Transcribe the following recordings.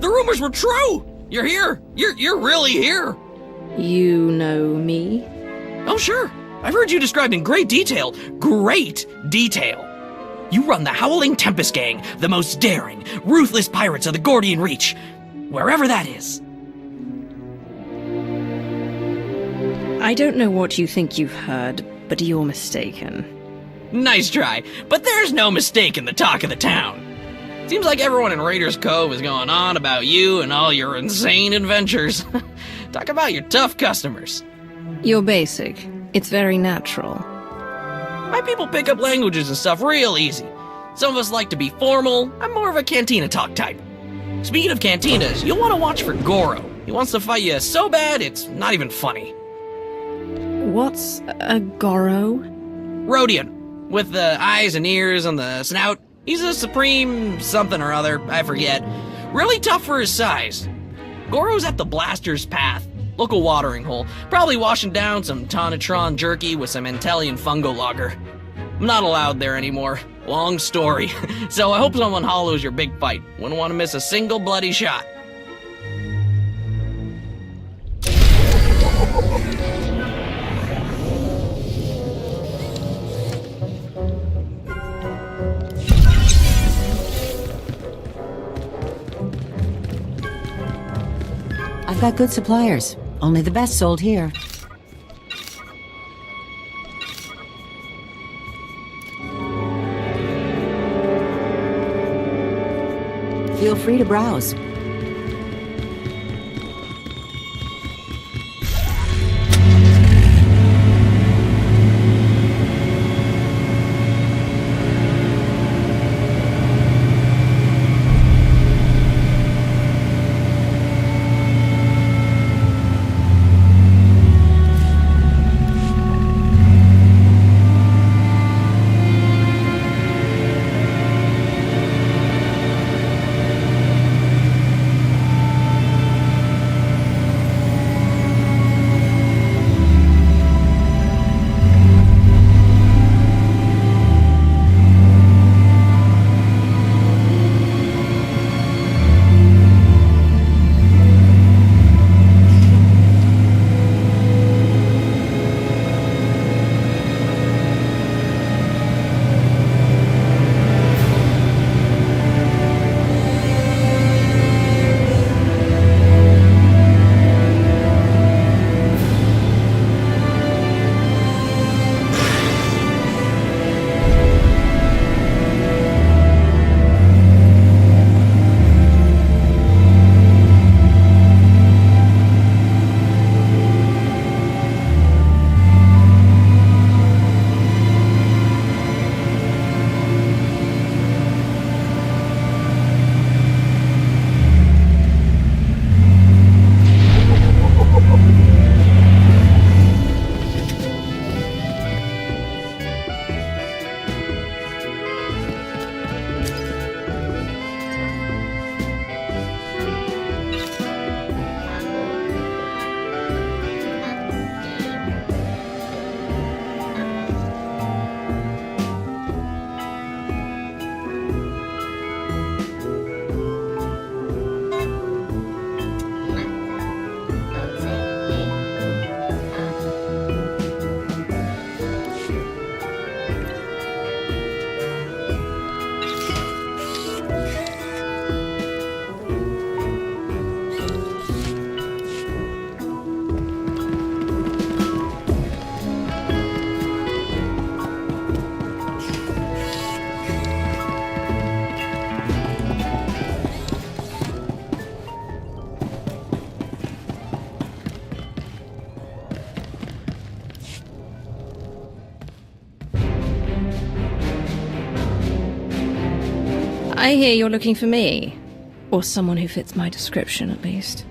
The rumors were true! You're here! You're really here! You know me? Oh, sure. I've heard you described in great detail. Great detail. You run the Howling Tempest Gang, the most daring, ruthless pirates of the Gordian Reach. Wherever that is. I don't know what you think you've heard, but you're mistaken. Nice try, but there's no mistake in the talk of the town. Seems like everyone in Raiders Cove is going on about you and all your insane adventures. Talk about your tough customers. You're basic. It's very natural. My people pick up languages and stuff real easy. Some of us like to be formal. I'm more of a cantina talk type. Speaking of cantinas, you'll want to watch for Goro. He wants to fight you so bad, it's not even funny. What's a Goro? Rhodian, with the eyes and ears and the snout. He's a supreme something or other, I forget. Really tough for his size. Goro's at the Blaster's Path, local watering hole, probably washing down some Tonatron jerky with some Antelian fungo lager. I'm not allowed there anymore. Long story. So I hope someone hollows your big fight. Wouldn't want to miss a single bloody shot. I've got good suppliers. Only the best sold here. Feel free to browse. I hear you're looking for me. Or someone who fits my description, at least.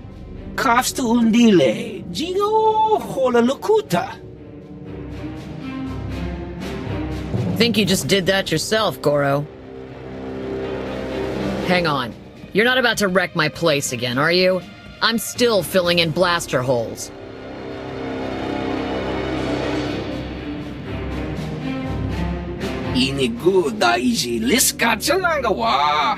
Kafsta undile, Jigo hola lokuta. Think you just did that yourself, Goro. Hang on. You're not about to wreck my place again, are you? I'm still filling in blaster holes. Inigo daiji liska chanagawa.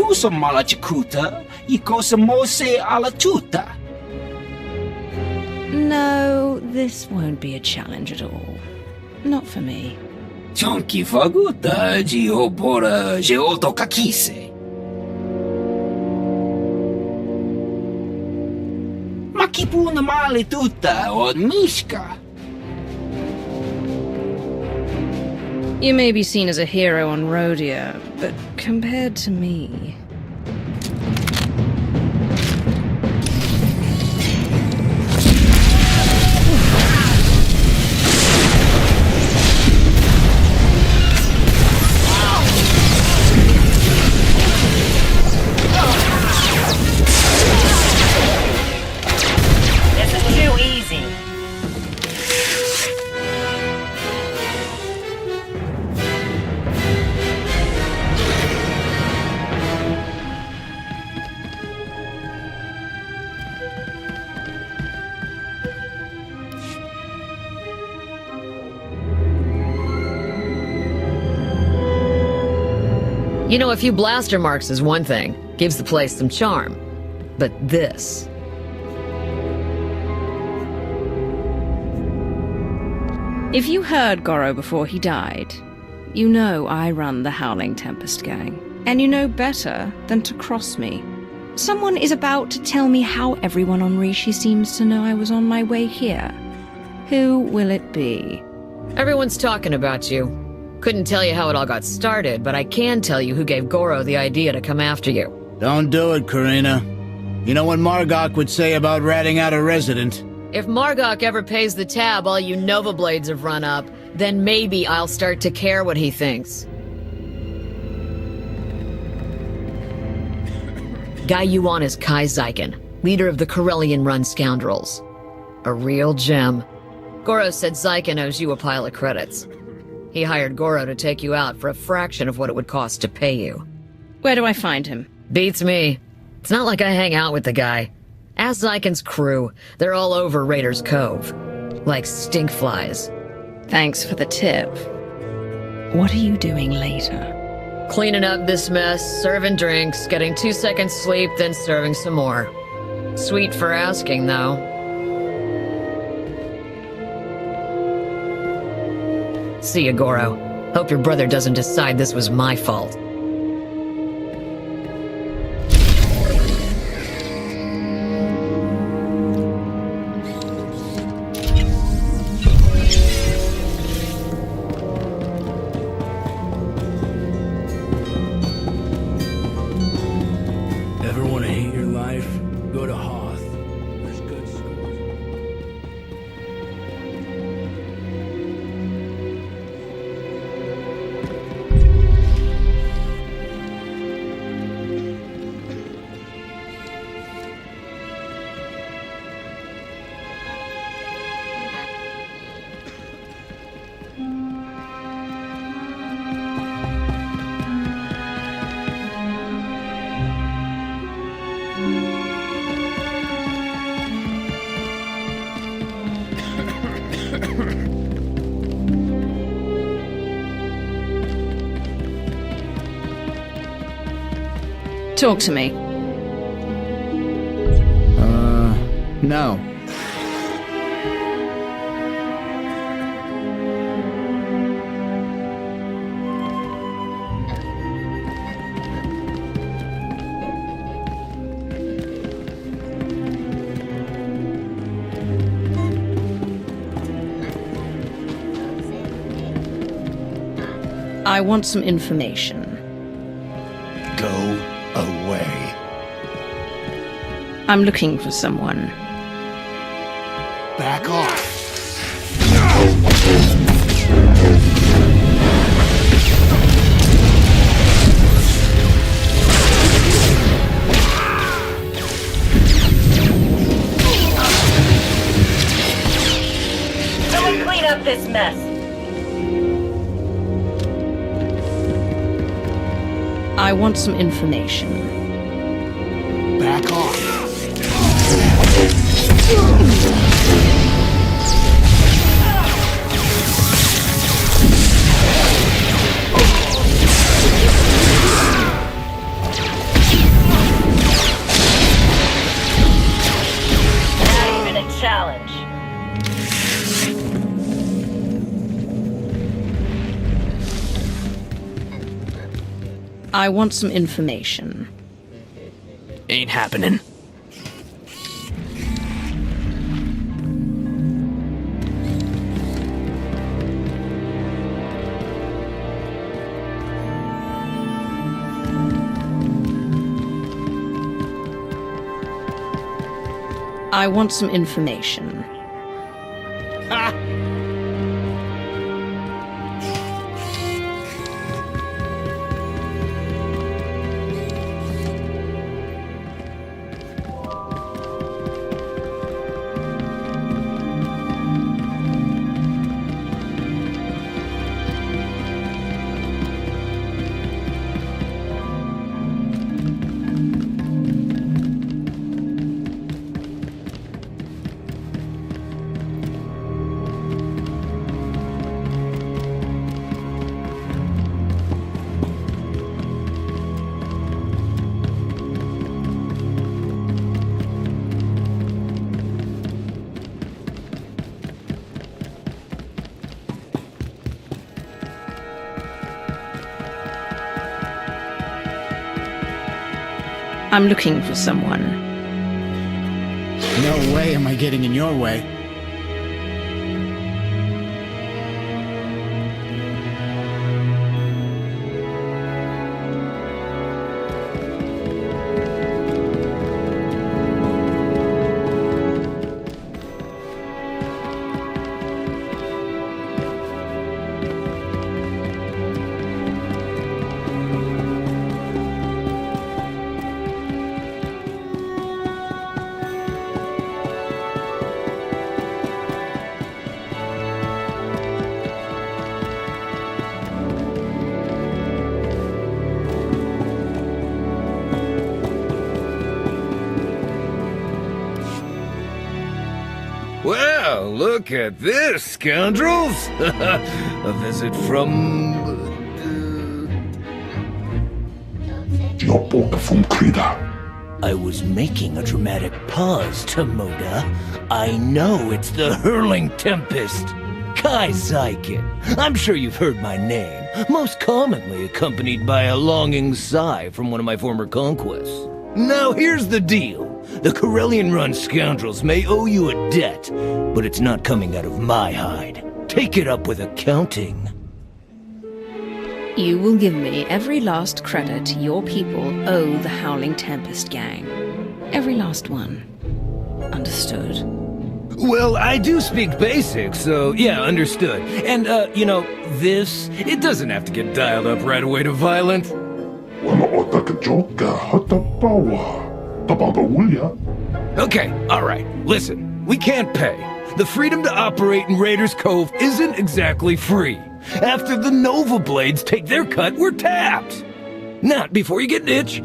Suso Malachakuta, Ikosa Mose Alachuta. No, this won't be a challenge at all. Not for me. Chonki Faguta, Giobora, Geoto Kakise. Makipuna Male Tuta, or Mishka. You may be seen as a hero on Rhodia, but compared to me... This is too easy. You know, a few blaster marks is one thing. Gives the place some charm. But this... If you heard Goro before he died, you know I run the Howling Tempest Gang. And you know better than to cross me. Someone is about to tell me how everyone on Rishi seems to know I was on my way here. Who will it be? Everyone's talking about you. Couldn't tell you how it all got started, but I can tell you who gave Goro the idea to come after you. Don't do it, Karina. You know what Margok would say about ratting out a resident. If Margok ever pays the tab all you Nova Blades have run up, then maybe I'll start to care what he thinks. Guy you want is Kai Zykan, leader of the Corellian-run scoundrels. A real gem. Goro said Zykan owes you a pile of credits. He hired Goro to take you out for a fraction of what it would cost to pay you. Where do I find him? Beats me. It's not like I hang out with the guy. Ask Zykan's crew. They're all over Raiders Cove. Like stinkflies. Thanks for the tip. What are you doing later? Cleaning up this mess, serving drinks, getting 2 seconds sleep, then serving some more. Sweet for asking, though. See ya, Goro. Hope your brother doesn't decide this was my fault. Ever want to hate your life? Go to Hoth. There's good schools. Talk to me. No. I want some information. Go away. I'm looking for someone. Back off. Someone clean up this mess. I want some information. Back off. I want some information. Ain't happening. I want some information. I'm looking for someone. No way am I getting in your way. Well, look at this, scoundrels! A visit from... I was making a dramatic pause, Tomoda. I know it's the Hurling Tempest. Kai Zykin. I'm sure you've heard my name, most commonly accompanied by a longing sigh from one of my former conquests. Now here's the deal. The Corellian Run scoundrels may owe you a debt, but it's not coming out of my hide. Take it up with accounting. You will give me every last credit your people owe the Howling Tempest gang. Every last one. Understood? Well, I do speak basic, so yeah, understood. And, you know, this, it doesn't have to get dialed up right away to violent. Okay, alright, listen, we can't pay. The freedom to operate in Raiders Cove isn't exactly free. After the Nova Blades take their cut, we're tapped. Not before you get an itch.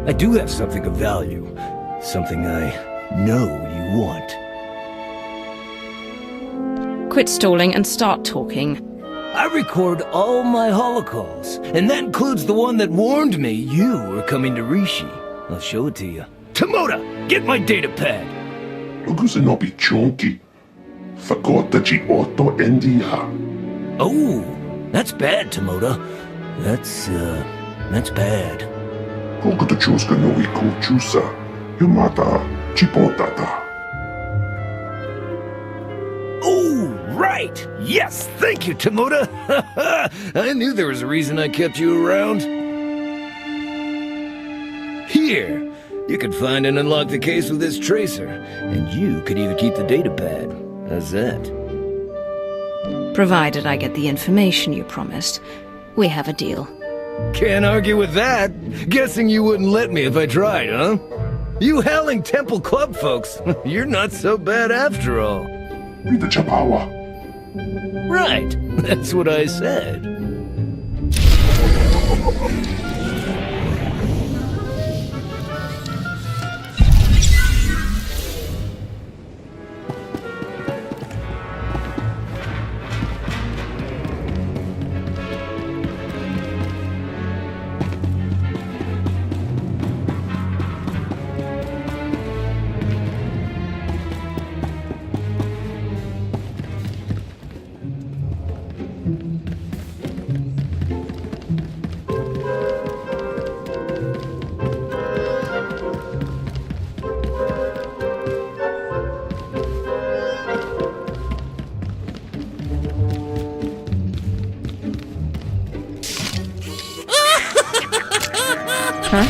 I do have something of value. Something I know you want. Quit stalling and start talking. I record all my holocalls, and that includes the one that warned me you were coming to Rishi. I'll show it to you. Tomoda, get my data pad. Oh, that's bad, Tomoda. That's bad. Oh, right! Yes, thank you, Tomoda! I knew there was a reason I kept you around. Here, you could find and unlock the case with this tracer, and you could even keep the data pad. How's that? Provided I get the information you promised, we have a deal. Can't argue with that. Guessing you wouldn't let me if I tried, huh? You Howling Temple Club folks, you're not so bad after all. Right, that's what I said. Hey,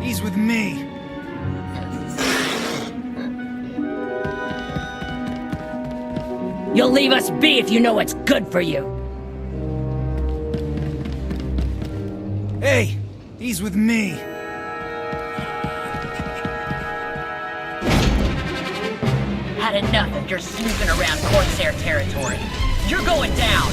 he's with me. You'll leave us be if you know what's good for you. Hey, he's with me. Had enough of your snooping around Corsair territory. You're going down.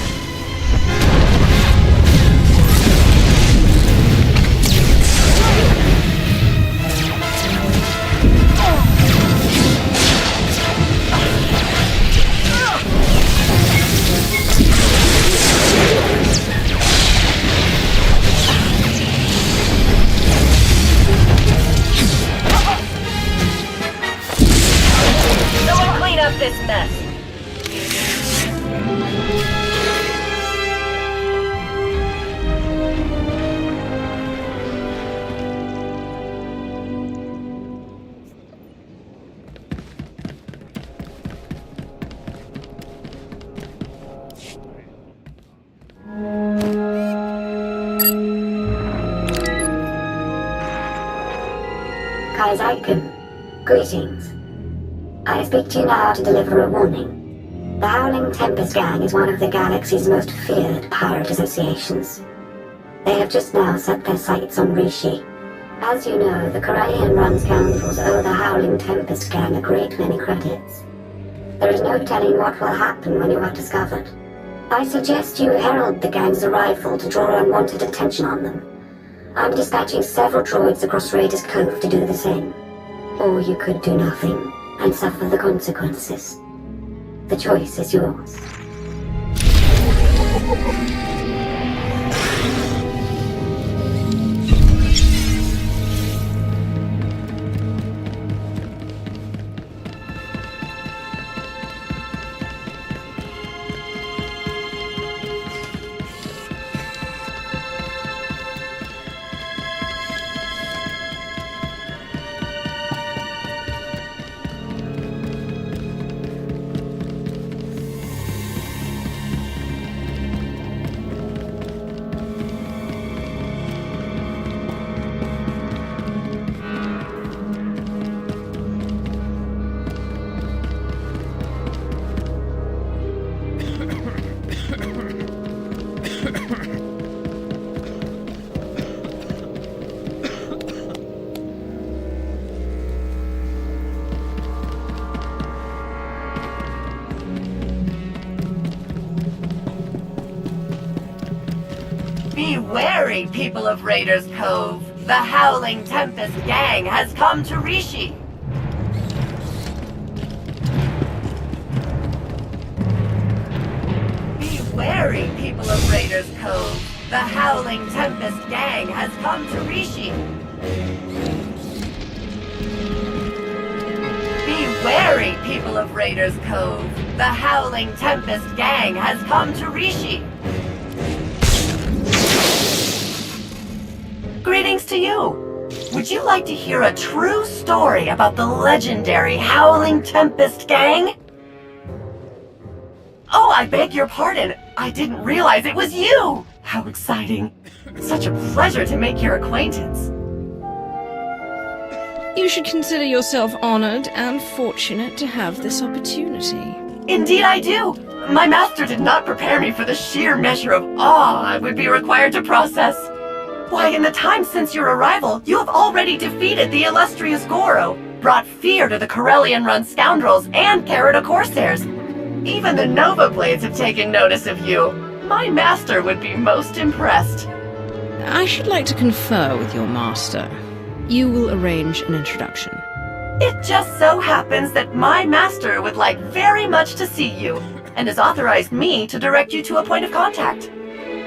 Someone clean up this mess. Kaizaikun, greetings. I speak to you now to deliver a warning. The Howling Tempest Gang is one of the galaxy's most feared pirate associations. They have just now set their sights on Rishi. As you know, the Corellian run scoundrels owe the Howling Tempest Gang a great many credits. There is no telling what will happen when you are discovered. I suggest you herald the gang's arrival to draw unwanted attention on them. I'm dispatching several droids across Raiders Cove to do the same. Or you could do nothing and suffer the consequences. The choice is yours. Be wary, people of Raiders Cove. The Howling Tempest Gang has come to Rishi. Be wary, people of Raiders Cove. The Howling Tempest Gang has come to Rishi. Be wary, people of Raiders Cove. The Howling Tempest Gang has come to Rishi. Greetings to you. Would you like to hear a true story about the legendary Howling Tempest Gang? Oh, I beg your pardon. I didn't realize it was you. How exciting. Such a pleasure to make your acquaintance. You should consider yourself honored and fortunate to have this opportunity. Indeed I do. My master did not prepare me for the sheer measure of awe I would be required to process. Why, in the time since your arrival, you have already defeated the illustrious Goro, brought fear to the Corellian-run scoundrels, and carried a Corsairs. Even the Nova Blades have taken notice of you. My master would be most impressed. I should like to confer with your master. You will arrange an introduction. It just so happens that my master would like very much to see you, and has authorized me to direct you to a point of contact.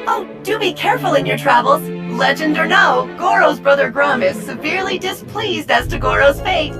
Oh, do be careful in your travels. Legend or no, Goro's brother Grum is severely displeased as to Goro's fate.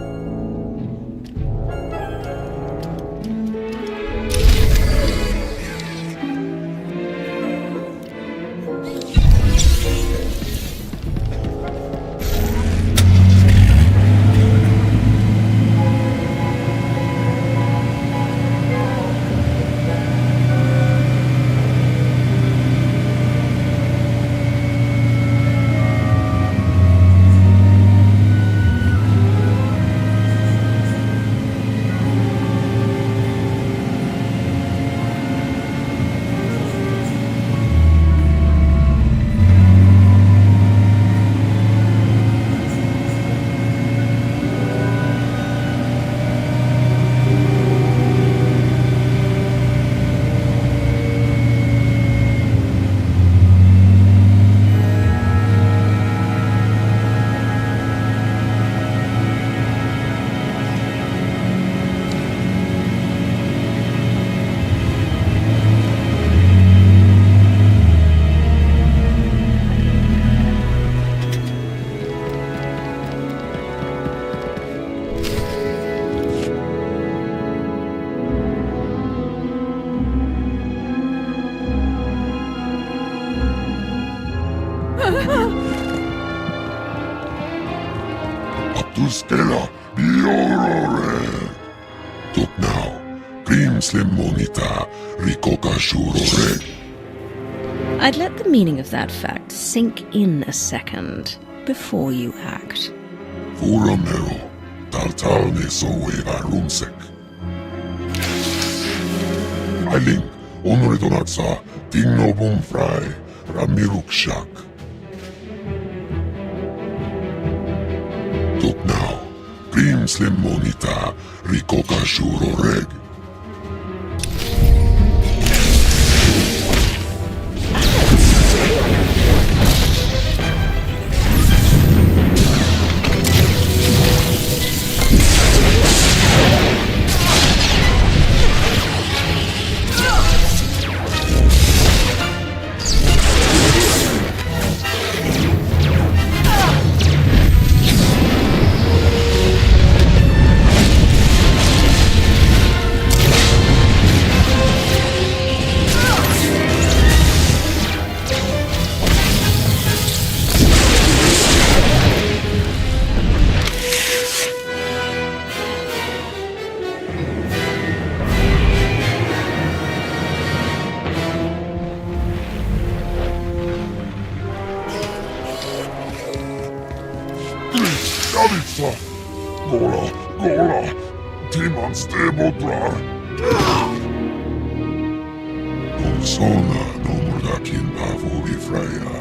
Abdustela, biorore. Tuk now, cream slim monita, rikokashurore. I'd let the meaning of that fact sink in a second before you act. Furamero, tartal ne soeva rumsek. Ailing, onoridonatsa, tingno bumfrai, ramirukshak. Tuk now, cream slim monita, rikokashuroreg. Gora, Timon Stebodrar. Persona nomordakin pavori freya.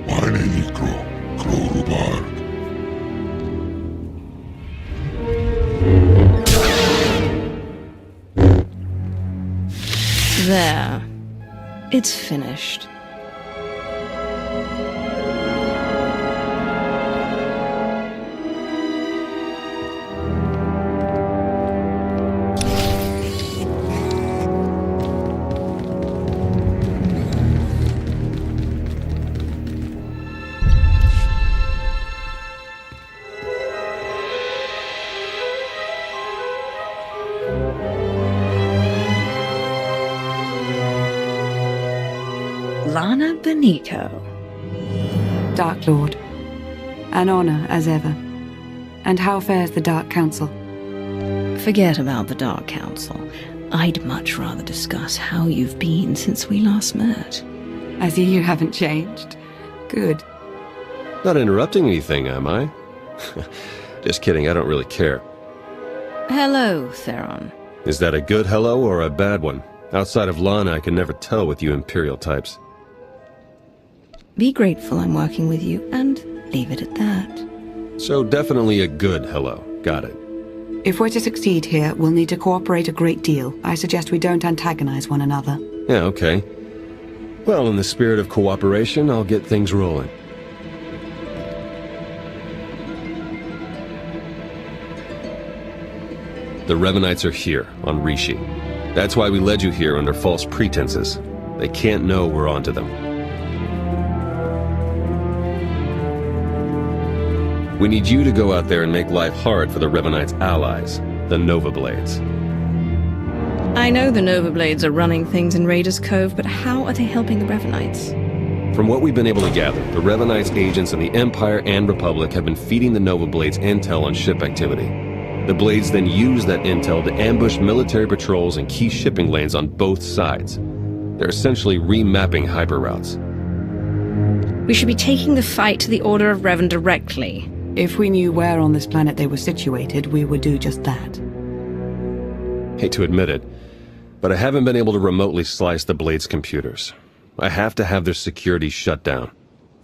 Meine likro, krorubar. There. It's finished. Lana Benito. Dark Lord. An honor, as ever. And how fares the Dark Council? Forget about the Dark Council. I'd much rather discuss how you've been since we last met. I see you haven't changed. Good. Not interrupting anything, am I? Just kidding, I don't really care. Hello, Theron. Is that a good hello or a bad one? Outside of Lana, I can never tell with you Imperial types. Be grateful I'm working with you, and leave it at that. So definitely a good hello. Got it. If we're to succeed here, we'll need to cooperate a great deal. I suggest we don't antagonize one another. Yeah, okay. Well, in the spirit of cooperation, I'll get things rolling. The Revenites are here, on Rishi. That's why we led you here under false pretenses. They can't know we're onto them. We need you to go out there and make life hard for the Revenites' allies, the Nova Blades. I know the Nova Blades are running things in Raiders Cove, but how are they helping the Revenites? From what we've been able to gather, the Revenites' agents in the Empire and Republic have been feeding the Nova Blades intel on ship activity. The Blades then use that intel to ambush military patrols and key shipping lanes on both sides. They're essentially remapping hyperroutes. We should be taking the fight to the Order of Revan directly. If we knew where on this planet they were situated, we would do just that. Hate to admit it, but I haven't been able to remotely slice the Blades' computers. I have to have their security shut down.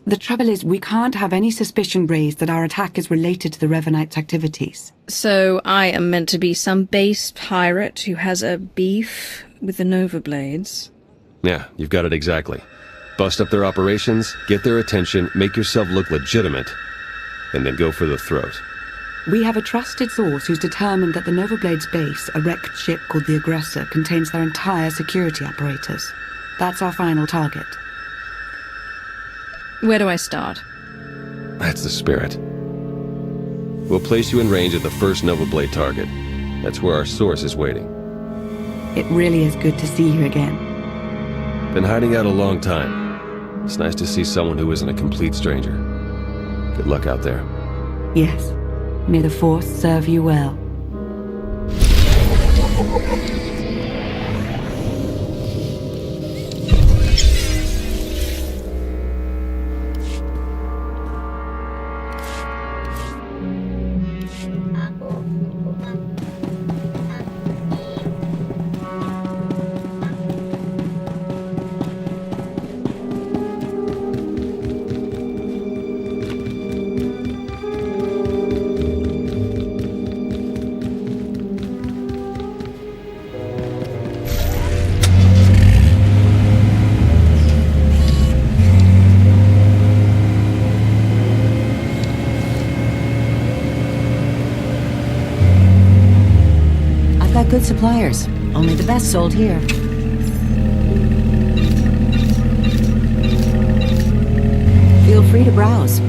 The trouble is, we can't have any suspicion raised that our attack is related to the Revenites' activities. So I am meant to be some base pirate who has a beef with the Nova Blades? Yeah, you've got it exactly. Bust up their operations, get their attention, make yourself look legitimate, and then go for the throat. We have a trusted source who's determined that the Nova Blades base, a wrecked ship called the Aggressor, contains their entire security apparatus. That's our final target. Where do I start? That's the spirit. We'll place you in range at the first Nova Blade target. That's where our source is waiting. It really is good to see you again. Been hiding out a long time. It's nice to see someone who isn't a complete stranger. Good luck out there. Yes. May the Force serve you well. Got good suppliers. Only the best sold here. Feel free to browse.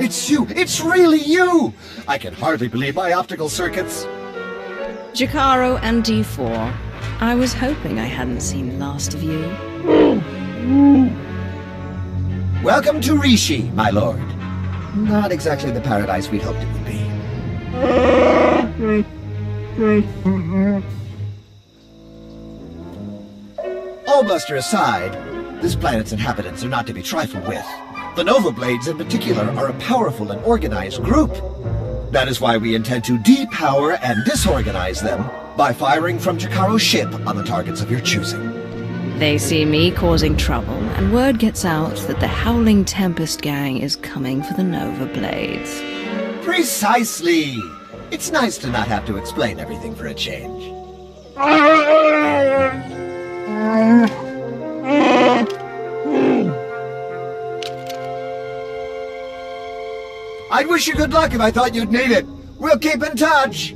It's you! It's really you! I can hardly believe my optical circuits. Jacaro and D4. I was hoping I hadn't seen the last of you. Welcome to Rishi, my lord. Not exactly the paradise we'd hoped it would be. All bluster aside, this planet's inhabitants are not to be trifled with. The Nova Blades in particular are a powerful and organized group. That is why we intend to depower and disorganize them by firing from Jacaro's ship on the targets of your choosing. They see me causing trouble, and word gets out that the Howling Tempest gang is coming for the Nova Blades. Precisely! It's nice to not have to explain everything for a change. I'd wish you good luck if I thought you'd need it. We'll keep in touch!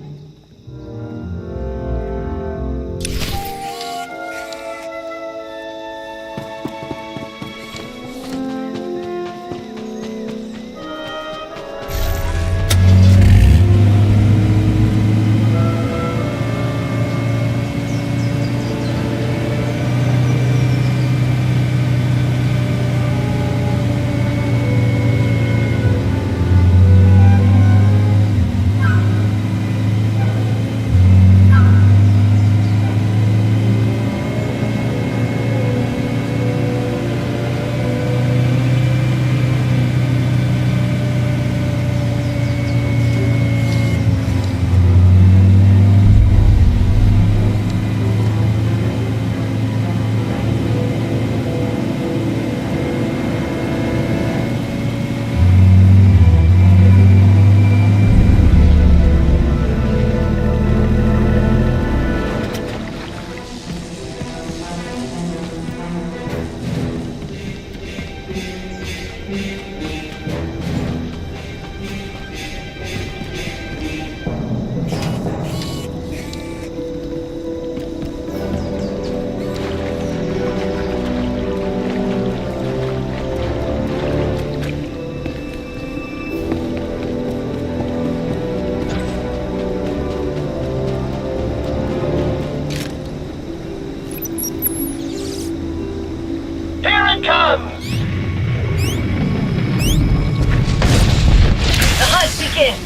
seconds!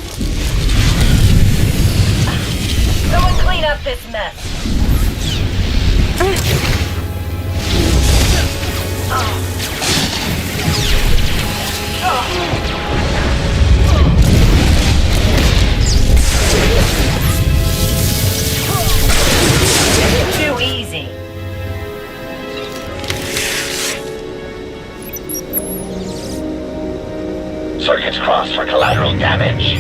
Someone clean up this mess. Too easy. Circuits crossed for collateral damage.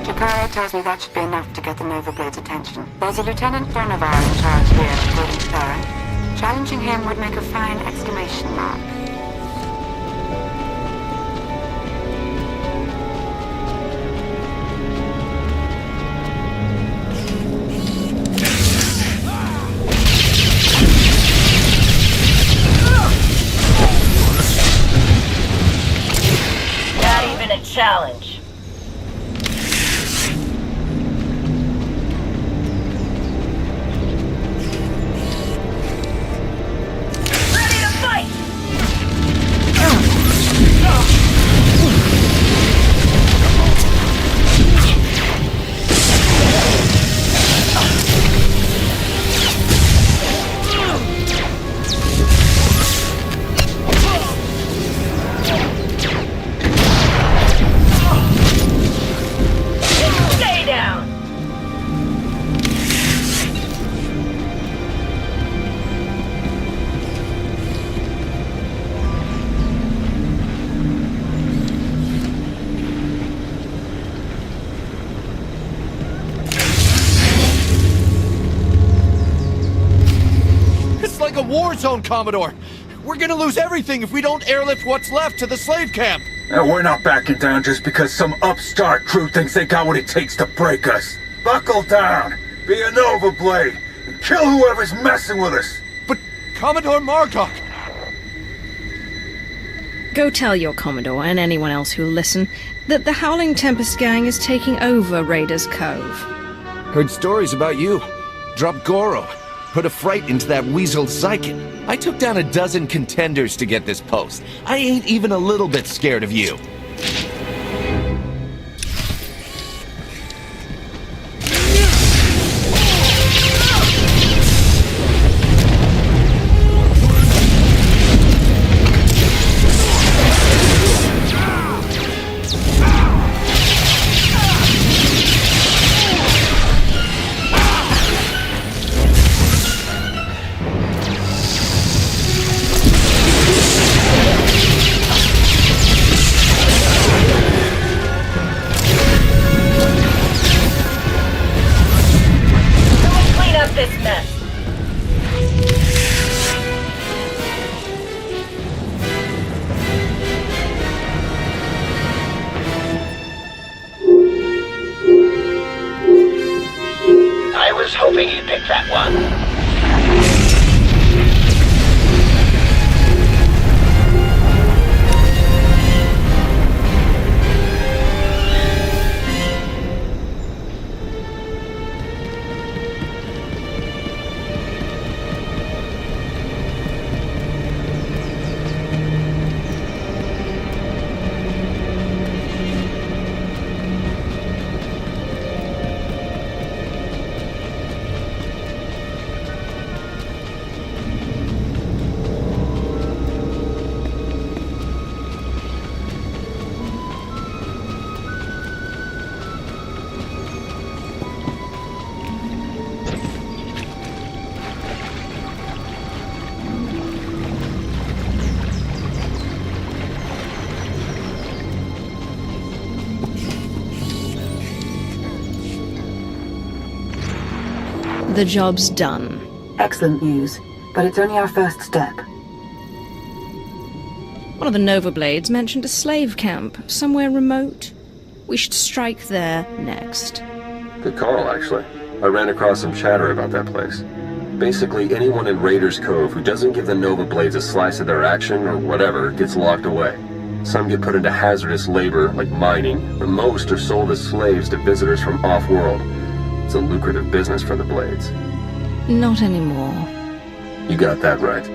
Jakara tells me that should be enough to get the Nova Blade's attention. There's a Lieutenant Bernavar in charge here, according to Tara. Challenging him would make a fine exclamation mark. Not even a challenge. Like a war zone, Commodore! We're gonna lose everything if we don't airlift what's left to the slave camp! And we're not backing down just because some upstart crew thinks they got what it takes to break us. Buckle down, be a Nova Blade, and kill whoever's messing with us! But Commodore Margok! Go tell your Commodore and anyone else who'll listen that the Howling Tempest gang is taking over Raiders Cove. Heard stories about you. Dropped Goro. Put a fright into that weasel Zyken. I took down a dozen contenders to get this post. I ain't even a little bit scared of you. hoping you'd pick that one. The job's done. Excellent news, but it's only our first step. One of the Nova Blades mentioned a slave camp, somewhere remote. We should strike there next. Good call, actually. I ran across some chatter about that place. Basically, anyone in Raiders Cove who doesn't give the Nova Blades a slice of their action or whatever gets locked away. Some get put into hazardous labor, like mining, but most are sold as slaves to visitors from off-world. It's a lucrative business for the Blades. Not anymore. You got that right.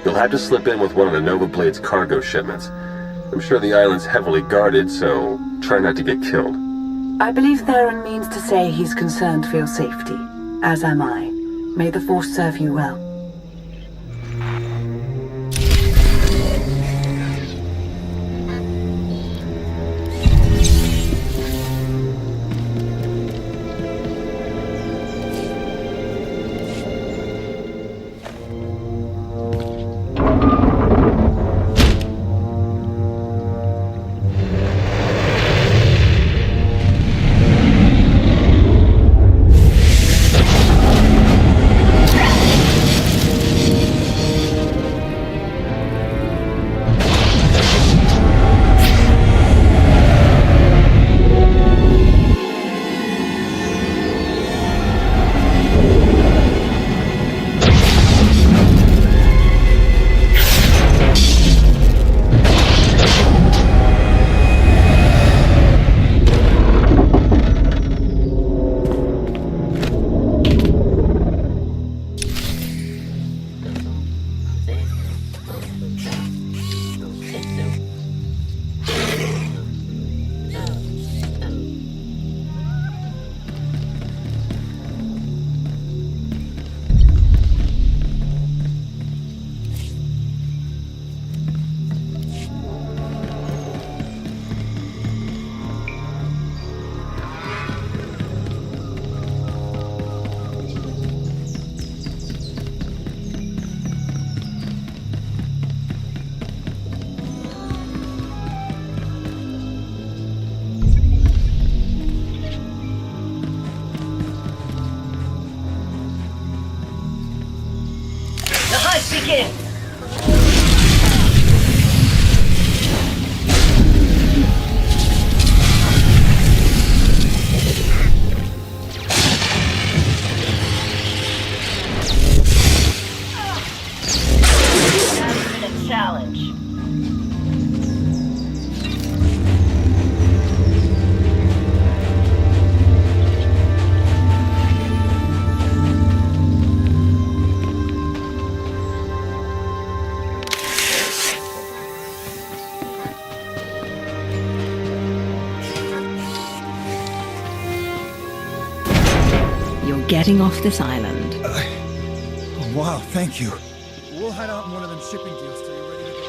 You'll have to slip in with one of the Nova Blade's cargo shipments. I'm sure the island's heavily guarded, so try not to get killed. I believe Theron means to say he's concerned for your safety, as am I. May the Force serve you well. Begin! That's the challenge. Getting off this island. Oh, wow, thank you. We'll head out in one of them shipping deals till you're ready to go.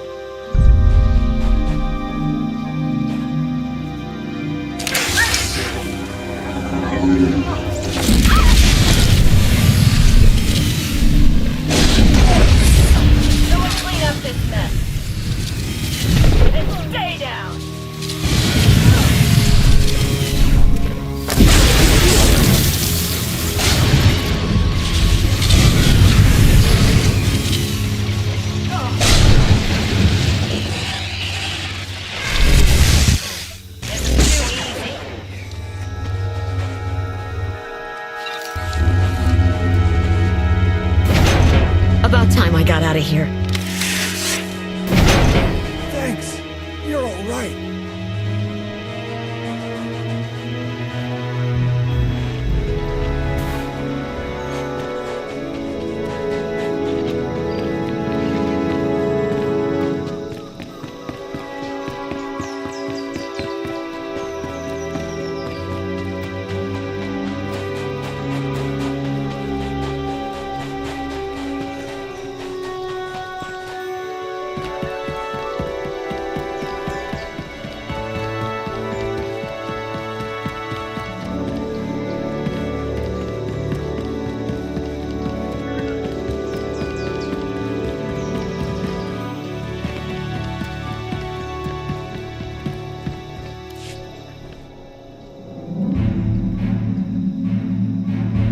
Someone clean up this mess. And stay down. About time I got out of here. Thanks. You're all right.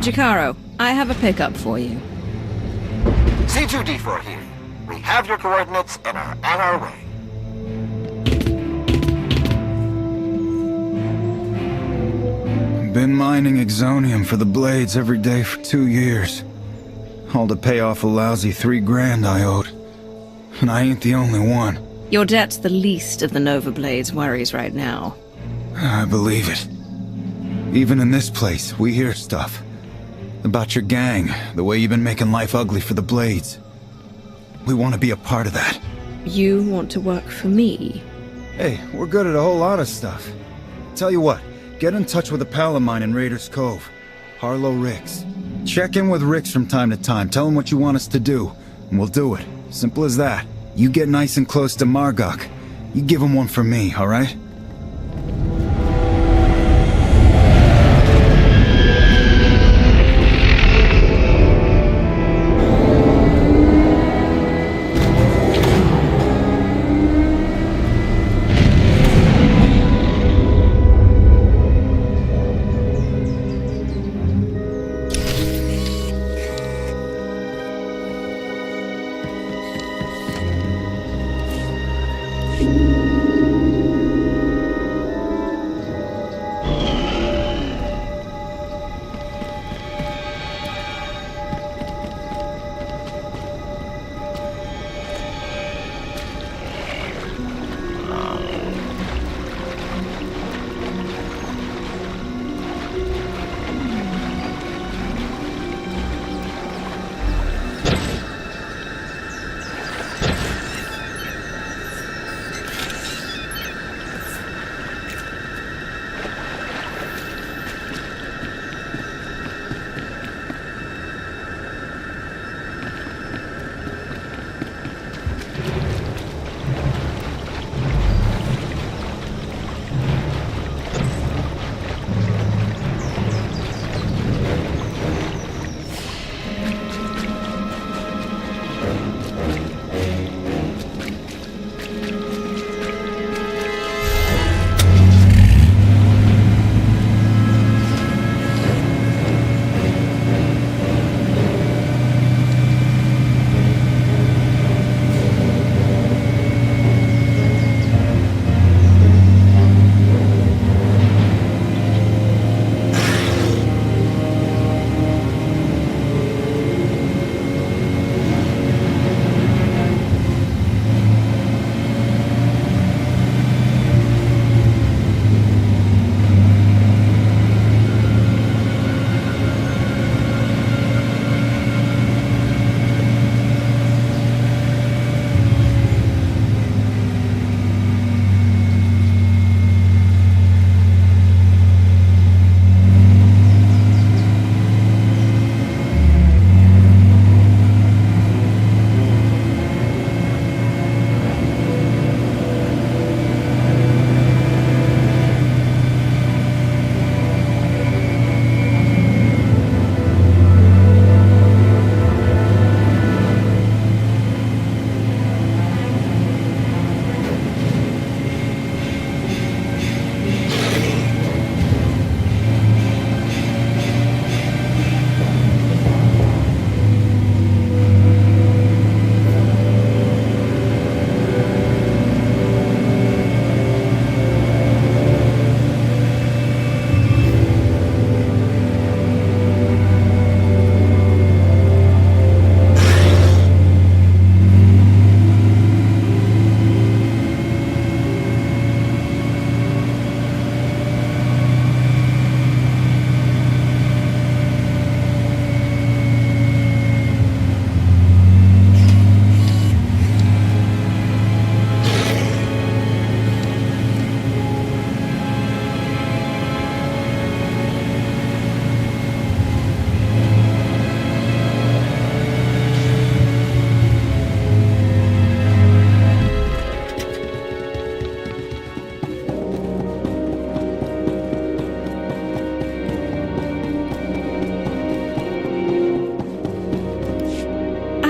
Jakaro, I have a pickup for you. C2D4 here. We have your coordinates and are on our way. Been mining exonium for the Blades every day for 2 years. All to pay off a lousy $3,000 I owed. And I ain't the only one. Your debt's the least of the Nova Blade's worries right now. I believe it. Even in this place, we hear stuff. About your gang, the way you've been making life ugly for the Blades. We want to be a part of that. You want to work for me? Hey, we're good at a whole lot of stuff. Tell you what, get in touch with a pal of mine in Raiders Cove. Harlow Ricks. Check in with Ricks from time to time, tell him what you want us to do, and we'll do it. Simple as that. You get nice and close to Margok. You give him one for me, alright?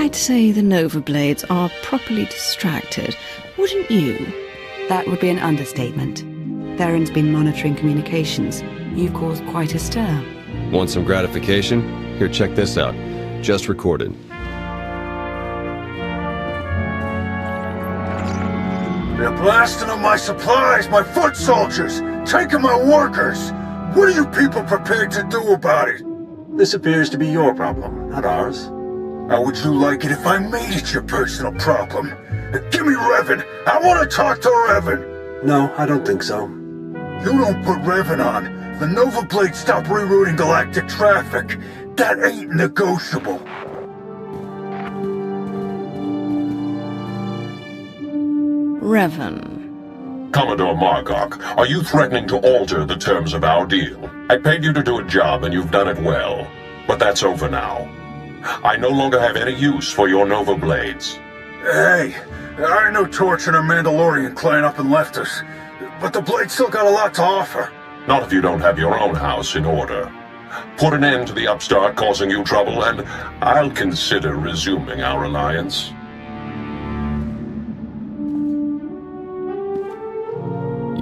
I'd say the Nova Blades are properly distracted, wouldn't you? That would be an understatement. Theron's been monitoring communications. You've caused quite a stir. Want some gratification? Here, check this out. Just recorded. They're blasting up my supplies, my foot soldiers, taking my workers. What are you people prepared to do about it? This appears to be your problem, not ours. How would you like it if I made it your personal problem? Give me Revan! I want to talk to Revan! No, I don't think so. You don't put Revan on, The Nova Blades stop rerouting galactic traffic. That ain't negotiable. Revan. Commodore Margok, are you threatening to alter the terms of our deal? I paid you to do a job and you've done it well. But that's over now. I no longer have any use for your Nova Blades. Hey, I know Torch and her Mandalorian clan up and left us, but the Blades still got a lot to offer. Not if you don't have your own house in order. Put an end to the upstart causing you trouble, and I'll consider resuming our alliance.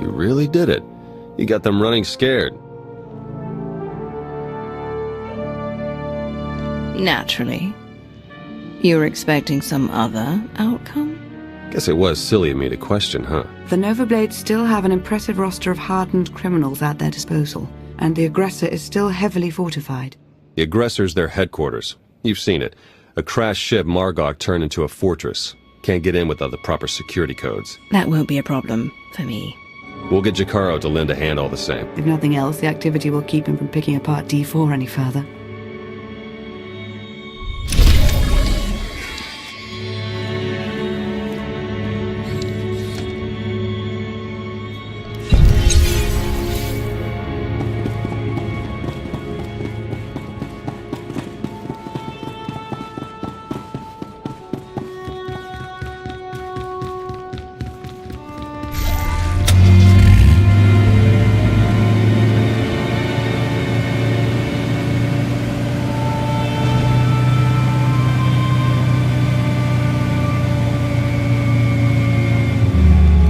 You really did it. You got them running scared. Naturally. You were expecting some other outcome? Guess it was silly of me to question, huh? The Nova Blades still have an impressive roster of hardened criminals at their disposal, and the aggressor is still heavily fortified. The aggressor's their headquarters. You've seen it. A crashed ship Margok turned into a fortress. Can't get in without the proper security codes. That won't be a problem for me. We'll get Jakaro to lend a hand all the same. If nothing else, the activity will keep him from picking apart D4 any further.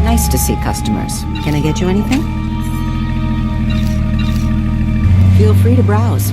Nice to see customers. Can I get you anything? Feel free to browse.